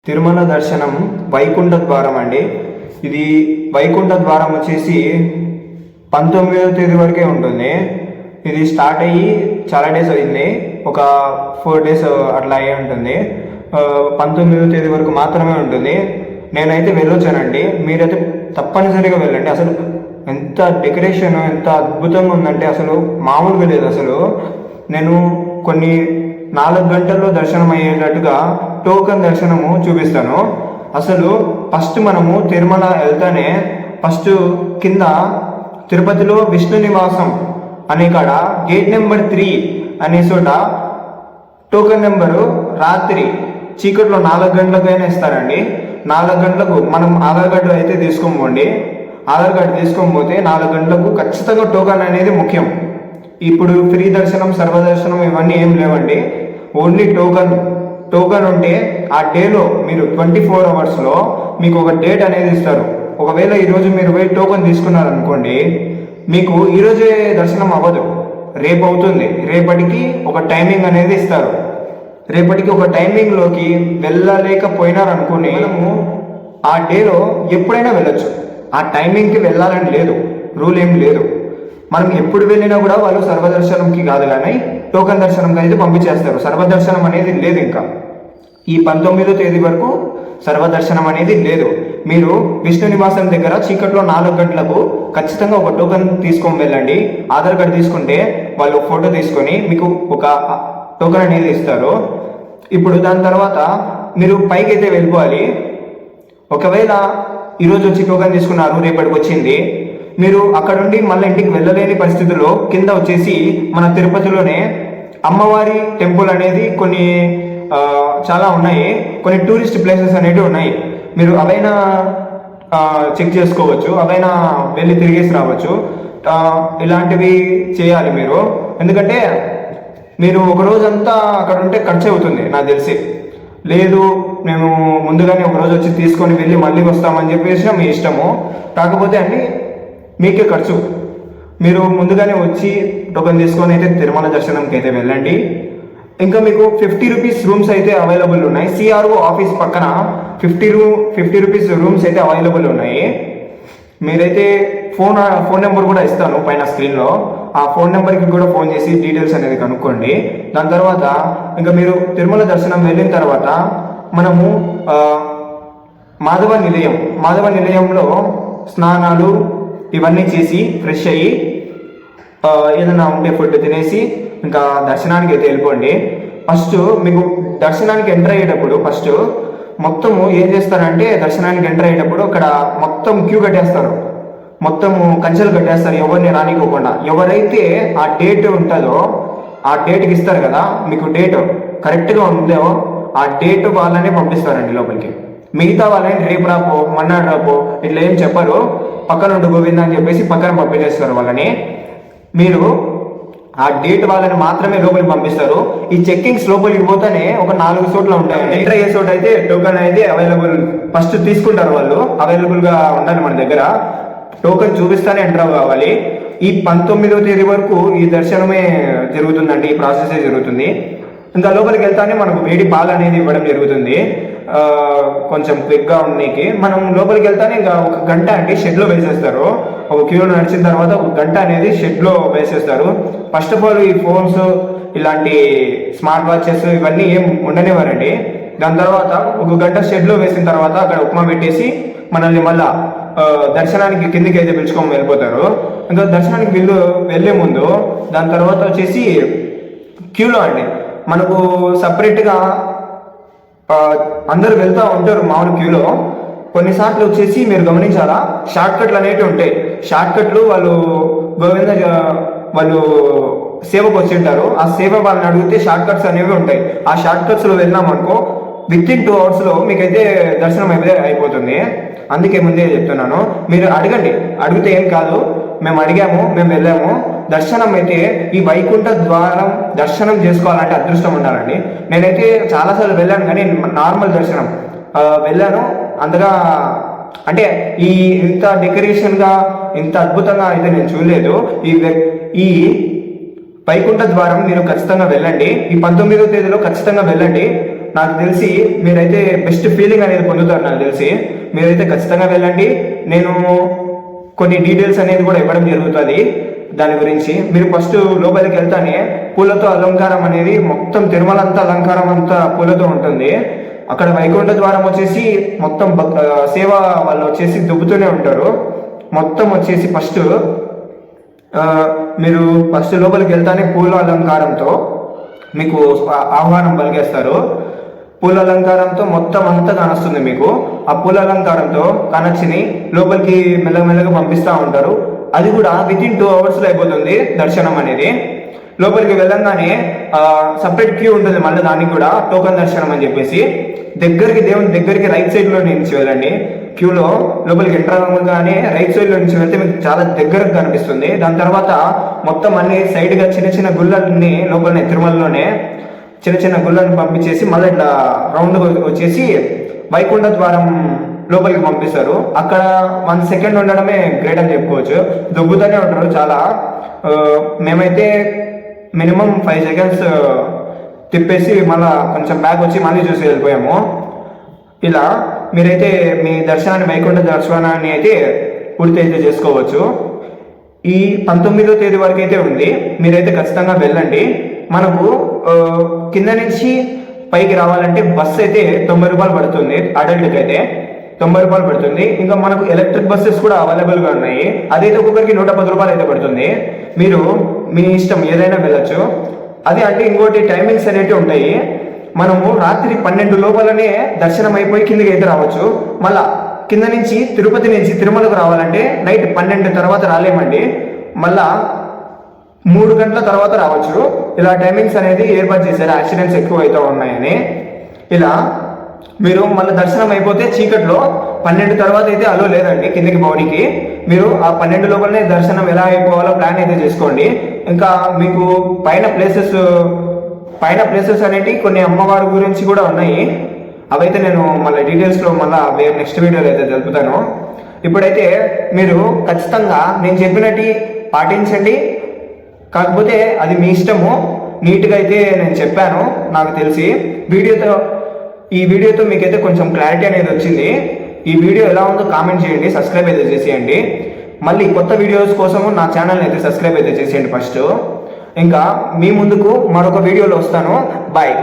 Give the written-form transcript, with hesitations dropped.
తిరుమల దర్శనం వైకుంఠ ద్వారం అండి. ఇది వైకుంఠ ద్వారం వచ్చేసి 19వ తేదీ వరకే ఉంటుంది. ఇది స్టార్ట్ అయ్యి చాలా డేస్ అయింది, ఒక 4 డేస్ అట్లా అయ్యి ఉంటుంది. 19వ తేదీ వరకు మాత్రమే ఉంటుంది. నేనైతే వెళ్ళొచ్చానండి, మీరైతే తప్పనిసరిగా వెళ్ళండి. అసలు ఎంత డెకరేషన్ ఎంత అద్భుతంగా ఉందంటే అసలు మామూలుగా లేదు. అసలు నేను కొన్ని 4 గంటల్లో దర్శనం అయ్యేటట్టుగా టోకెన్ దర్శనము చూపిస్తాను. అసలు ఫస్ట్ మనము తిరుమల వెళ్తానే ఫస్ట్ కింద తిరుపతిలో విష్ణు నివాసం అనే కాడ గేట్ నెంబర్ 3 అనే చోట టోకెన్ నెంబరు రాత్రి చీకట్లో 4 గంటలకైనా ఇస్తారండి. 4 గంటలకు మనం ఆధార్ కార్డు అయితే తీసుకోమండి. ఆధార్ కార్డు తీసుకోకపోతే 4 గంటలకు ఖచ్చితంగా టోకెన్ అనేది ముఖ్యం. ఇప్పుడు ఫ్రీ దర్శనం సర్వదర్శనం ఇవన్నీ ఏం లేవండి, ఓన్లీ టోకెన్ ఉంటే ఆ డేలో మీరు 24 అవర్స్లో మీకు ఒక డేట్ అనేది ఇస్తారు. ఒకవేళ ఈరోజు మీరు పోయి టోకెన్ తీసుకున్నారనుకోండి, మీకు ఈరోజే దర్శనం అవ్వదు, రేపు అవుతుంది. రేపటికి ఒక టైమింగ్ అనేది ఇస్తారు. రేపటికి ఒక టైమింగ్లోకి వెళ్ళలేకపోయినారనుకోండి, మనము ఆ డేలో ఎప్పుడైనా వెళ్ళొచ్చు. ఆ టైమింగ్కి వెళ్ళాలని లేదు, రూల్ ఏం లేదు. మనం ఎప్పుడు వెళ్ళినా కూడా వాళ్ళు సర్వదర్శనంకి కాదు కానీ టోకెన్ దర్శనంకి అయితే పంపించేస్తారు. సర్వదర్శనం అనేది లేదు. ఇంకా ఈ 19వ తేదీ వరకు సర్వదర్శనం అనేది లేదు. మీరు విష్ణు నివాసం దగ్గర చీకట్లో 4 గంటలకు ఖచ్చితంగా ఒక టోకెన్ తీసుకొని వెళ్ళండి. ఆధార్ కార్డు తీసుకుంటే వాళ్ళు ఫోటో తీసుకొని మీకు ఒక టోకెన్ అనేది ఇస్తారు. ఇప్పుడు దాని తర్వాత మీరు పైకి అయితే వెళ్ళిపోవాలి. ఒకవేళ ఈరోజు వచ్చి టోకెన్ తీసుకున్నారు, రేపటికి వచ్చింది, మీరు అక్కడ నుండి మళ్ళీ ఇంటికి వెళ్ళలేని పరిస్థితుల్లో కింద వచ్చేసి మన తిరుపతిలోనే అమ్మవారి టెంపుల్ అనేది కొన్ని చాలా ఉన్నాయి, కొన్ని టూరిస్ట్ ప్లేసెస్ అనేవి ఉన్నాయి. మీరు అవైనా చెక్ చేసుకోవచ్చు, అవైనా వెళ్ళి తిరిగేసి రావచ్చు. ఇలాంటివి చేయాలి మీరు. ఎందుకంటే మీరు ఒక రోజంతా అక్కడ ఉంటే ఖర్చు అవుతుంది నాకు తెలిసి. లేదు మేము ముందుగానే ఒక రోజు వచ్చి తీసుకొని వెళ్ళి మళ్ళీ వస్తామని చెప్పేసి మీ ఇష్టము. కాకపోతే అన్నీ మీకే ఖర్చు. మీరు ముందుగానే వచ్చి టోకెన్ తీసుకొని అయితే తిరుమల దర్శనంకి అయితే వెళ్ళండి. ఇంకా మీకు 50 రూపీస్ రూమ్స్ అయితే అవైలబుల్ ఉన్నాయి. సిఆర్ఓ ఆఫీస్ పక్కన 50 రూపీస్ రూమ్స్ అయితే అవైలబుల్ ఉన్నాయి. మీరైతే ఫోన్ నెంబర్ కూడా ఇస్తాను పైన స్క్రీన్లో. ఆ ఫోన్ నెంబర్కి కూడా ఫోన్ చేసి డీటెయిల్స్ అనేది కనుక్కోండి. దాని తర్వాత ఇంకా మీరు తిరుమల దర్శనం వెళ్ళిన తర్వాత మనము మాధవ నిలయంలో స్నానాలు ఇవన్నీ చేసి ఫ్రెష్ అయ్యి ఏదైనా ఉంటే ఫుడ్ తినేసి ఇంకా దర్శనానికి అయితే వెళ్ళిపోండి. ఫస్ట్ మీకు దర్శనానికి ఎంటర్ అయ్యేటప్పుడు ఫస్ట్ మొత్తము ఏం చేస్తారంటే దర్శనానికి ఎంటర్ అయ్యేటప్పుడు అక్కడ మొత్తం క్యూ కట్టేస్తారు, మొత్తము కంచెలు కట్టేస్తారు ఎవరిని రానికోకుండా. ఎవరైతే ఆ డేట్ ఉంటుందో ఆ డేట్కి ఇస్తారు కదా, మీకు డేట్ కరెక్ట్గా ఉందో ఆ డేట్ వాళ్ళనే పంపిస్తారండి లోపలికి. మిగతా వాళ్ళని రేపు రాపో మన్నాడు రాపో ఇట్లా ఏం చెప్పరు, పక్కన ఉండి గోవింద అని చెప్పేసి పక్కన పంపించేస్తారు వాళ్ళని. మీరు ఆ డేట్ వాళ్ళని మాత్రమే లోపలికి పంపిస్తారు. ఈ చెక్కింగ్స్ లోపలికి పోతేనే ఒక 4 చోట్ల ఉంటాయి. ఎంటర్ అయ్యే చోట అయితే టోకెన్ అయితే అవైలబుల్ ఫస్ట్ తీసుకుంటారు వాళ్ళు, అవైలబుల్గా ఉండాలి మన దగ్గర. టోకెన్ చూపిస్తానే ఎంటర్ కావాలి. ఈ 19వ తేదీ వరకు ఈ దర్శనమే జరుగుతుందండి, ఈ ప్రాసెసే జరుగుతుంది. ఇంకా లోపలికి వెళ్తానే మనకు వేడి పాలు అనేది ఇవ్వడం జరుగుతుంది, కొంచెం క్విక్గా ఉండడానికి. మనం లోపలికి వెళ్తానే ఇంకా 1 గంట అండి షెడ్లో వేసేస్తారు. ఒక క్యూలో నడిచిన తర్వాత 1 గంట అనేది షెడ్లో వేసేస్తారు. ఫస్ట్ ఆఫ్ ఆల్ ఈ ఫోన్స్ ఇలాంటి స్మార్ట్ వాచెస్ ఇవన్నీ ఏం ఉండనివ్వరండి. దాని తర్వాత 1 గంట షెడ్లో వేసిన తర్వాత అక్కడ ఉప్మా పెట్టేసి మనల్ని మళ్ళా దర్శనానికి కిందికి అయితే పిలుచుకొని వెళ్ళిపోతారు. ఇంకా దర్శనానికి వెళ్ళే ముందు దాని తర్వాత వచ్చేసి క్యూలో అండి మనకు సపరేట్గా అందరు వెళ్తూ ఉంటారు మామూలు క్యూలో. కొన్నిసార్లు వచ్చేసి మీరు గమనించాలా, షార్ట్ కట్లు అనేవి ఉంటాయి. షార్ట్ కట్లు వాళ్ళు గోవింద వాళ్ళు సేవకు వచ్చి ఉంటారు. ఆ సేవ వాళ్ళని అడిగితే షార్ట్ కట్స్ అనేవి ఉంటాయి. ఆ షార్ట్ కట్స్లో వెళ్ళినామనుకో వితిన్ 2 అవర్స్లో మీకైతే దర్శనం అయిపోతుంది. అందుకే ముందే చెప్తున్నాను, మీరు అడగండి. అడిగితే ఏం కాదు, మేము అడిగాము, మేము వెళ్ళాము. దర్శనం అయితే ఈ వైకుంఠ ద్వారం దర్శనం చేసుకోవాలంటే అదృష్టం ఉండాలండి. నేనైతే చాలాసార్లు వెళ్ళాను కానీ నార్మల్ దర్శనం వెళ్ళాను. అంతగా అంటే ఇంత డెకరేషన్గా ఇంత అద్భుతంగా అయితే నేను చూడలేదు. ఈ వైకుంఠ ద్వారం మీరు ఖచ్చితంగా వెళ్ళండి. ఈ 19వ తేదీలో ఖచ్చితంగా వెళ్ళండి. నాకు తెలిసి మీరైతే బెస్ట్ ఫీలింగ్ అనేది పొందుతారు. నాకు తెలిసి మీరైతే ఖచ్చితంగా వెళ్ళండి. నేను కొన్ని డీటెయిల్స్ అనేది కూడా ఇవ్వడం జరుగుతుంది దాని గురించి. మీరు ఫస్ట్ లోపలికి వెళ్తానే పూలతో అలంకారం అనేది మొత్తం తిరుమల అంతా అలంకారం అంతా పూలతో ఉంటుంది. అక్కడ వైకుంఠ ద్వారం వచ్చేసి మొత్తం సేవ వాళ్ళు వచ్చేసి దుబ్బుతూనే ఉంటారు. మొత్తం వచ్చేసి మీరు ఫస్ట్ లోపలికి వెళ్తానే పూల అలంకారంతో మీకు ఆహ్వానం పలికేస్తారు. పూల అలంకారంతో మొత్తం అంతా కానొస్తుంది మీకు. ఆ పూల అలంకారంతో కనొచ్చిని లోపలికి మెల్లమెల్లగా పంపిస్తూ ఉంటారు. అది కూడా వితిన్ 2 hours అయిపోతుంది దర్శనం అనేది. లోపలికి వెళ్ళంగానే సపరేట్ క్యూ ఉంటుంది మళ్ళీ దానికి కూడా టోకన్ దర్శనం అని చెప్పేసి. దేవుని దగ్గరికి రైట్ సైడ్లో నుంచి వెళ్ళండి. క్యూలో లోపలికి ఎంటర్ అవ్వగానే రైట్ సైడ్లో నుంచి వెళ్తే మీకు చాలా దగ్గరకు కనిపిస్తుంది. దాని తర్వాత మొత్తం అన్ని సైడ్గా చిన్న చిన్న గుళ్ళని లోపలనే తిరుమలలోనే చిన్న చిన్న గుళ్ళని పంపించేసి మళ్ళీ ఇట్లా రౌండ్ వచ్చేసి వైకుంఠ ద్వారం లోపలికి పంపిస్తారు. అక్కడ 1 second ఉండడమే గ్రేట్ అని చెప్పుకోవచ్చు. దొబ్బుతూనే ఉంటారు చాలా. మేమైతే మినిమం 5 seconds తిప్పేసి మళ్ళీ కొంచెం బ్యాక్ వచ్చి మళ్ళీ చూసి వెళ్ళిపోయాము. ఇలా మీరైతే మీ దర్శనాన్ని వైకుంఠ దర్శనాన్ని అయితే పూర్తి అయితే చేసుకోవచ్చు. ఈ 19వ తేదీ వరకు అయితే ఉంది. మీరైతే ఖచ్చితంగా వెళ్ళండి. మనకు కింద నుంచి పైకి రావాలంటే బస్సు అయితే 90 రూపాయలు పడుతుంది. అడల్ట్కి అయితే 90 రూపాయలు పడుతుంది. ఇంకా మనకు ఎలక్ట్రిక్ బస్సెస్ కూడా అవైలబుల్గా ఉన్నాయి. అదైతే ఒక్కొక్కరికి 110 రూపాయలు అయితే పడుతుంది. మీరు మీ ఇష్టం ఏదైనా వెళ్ళచ్చు. అది అంటే ఇంకోటి టైమింగ్స్ అనేవి ఉంటాయి. మనము రాత్రి 12 లోపలనే దర్శనం అయిపోయి కిందకి అయితే రావచ్చు. మళ్ళా కింద నుంచి తిరుపతి నుంచి తిరుమలకు రావాలంటే నైట్ 12 తర్వాత రాలేమండి. మళ్ళా 3 గంటల తర్వాత రావచ్చు. ఇలా టైమింగ్స్ అనేది ఏర్పాటు చేశారు. యాక్సిడెంట్స్ ఎక్కువ అవుతూ ఉన్నాయని. ఇలా మీరు మళ్ళీ దర్శనం అయిపోతే చీకట్లో 12 తర్వాత అయితే అలో లేదండి కిందకి బాడీకి. మీరు ఆ 12 లోపలనే దర్శనం ఎలా అయిపోవాలో ప్లాన్ అయితే చేసుకోండి. ఇంకా మీకు పైన ప్లేసెస్ అనేవి కొన్ని అమ్మవారి గురించి కూడా ఉన్నాయి. అవైతే నేను మళ్ళీ డీటెయిల్స్లో మళ్ళీ నెక్స్ట్ వీడియోలో అయితే తెలుపుతాను. ఇప్పుడైతే మీరు ఖచ్చితంగా నేను చెప్పినట్టు పాటించండి. కాకపోతే అది మీ ఇష్టము. నీట్గా అయితే నేను చెప్పాను నాకు తెలిసి. ఈ వీడియోతో మీకైతే కొంచెం క్లారిటీ అనేది వచ్చింది. ఈ వీడియో ఎలా ఉందో కామెంట్ చేయండి, సబ్స్క్రైబ్ అయితే చేసేయండి. మళ్ళీ కొత్త వీడియోస్ కోసము నా ఛానల్ని అయితే సబ్స్క్రైబ్ అయితే చేసేయండి ఫస్ట్. ఇంకా మీ ముందుకు మరొక వీడియోలో వస్తాను. బాయ్.